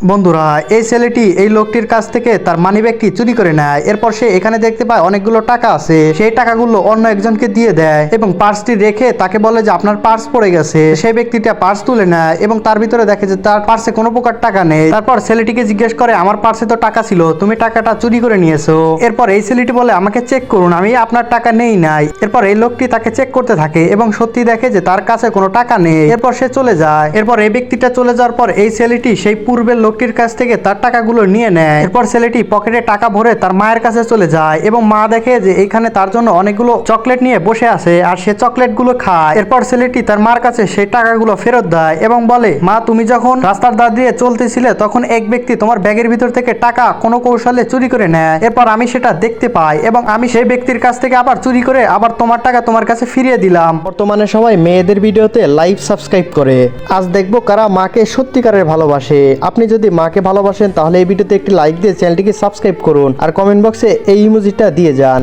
বন্ধুরা, এই ছেলেটি এই লোকটির কাছ থেকে তার মানিব্যাগটি চুরি করে নেয়। এরপর সে এখানে দেখতে পায় অনেকগুলো টাকা আছে। সেই টাকাগুলো অন্য একজনকে দিয়ে দেয় এবং পার্সটি রেখে তাকে বলে যে আপনার পার্স পড়ে গেছে। সেই ব্যক্তিটা পার্স তুলে নেয় এবং তার ভিতরে দেখে যে তার পার্সে কোনো প্রকার টাকা নেই। তারপর ছেলেটিকে জিজ্ঞেস করে আমার পার্সে তো টাকা ছিল, তুমি টাকাটা চুরি করে নিয়েছো। এরপর এই ছেলেটি বলে আমাকে চেক করুন, আমি আপনার টাকা নেই নাই। এরপর এই লোকটি তাকে চেক করতে থাকে এবং সত্যি দেখে যে তার কাছে কোনো টাকা নেই। এরপর সে চলে যায়। এরপর এই ব্যক্তিটা চলে যাওয়ার পর এই ছেলেটি সেই পূর্বের লোকটির কাছ থেকে তার টাকাগুলো নিয়ে নেয়। এরপর ছেলেটি পকেটে টাকা ভরে তার মায়ের কাছে চলে যায় এবং মা দেখে যে এইখানে তার জন্য অনেকগুলো চকলেট নিয়ে বসে আছে আর সে চকলেটগুলো খায়। এরপর ছেলেটি তার মার কাছে সেই টাকাগুলো ফেরত দেয় এবং বলে মা, তুমি যখন রাস্তার ধার দিয়ে চলতেছিলে তখন এক ব্যক্তি তোমার ব্যাগের ভিতর থেকে টাকা কোনো কৌশলে চুরি করে নেয়। এরপর আমি সেটা দেখতে পাই এবং আমি সেই ব্যক্তির কাছ থেকে আবার চুরি করে আবার তোমার টাকা তোমার কাছে ফিরিয়ে দিলাম। বর্তমানে সবাই মেয়েদের ভিডিওতে লাইভ সাবস্ক্রাইব করে। আজ দেখবো কারা মাকে সত্যিকারের ভালোবাসে। আপনি যদি মাকে ভালোবাসেন তাহলে এই ভিডিওতে একটি লাইক দিয়ে চ্যানেলটিকে সাবস্ক্রাইব করুন আর কমেন্ট বক্সে এই ইমোজিটা দিয়ে যান।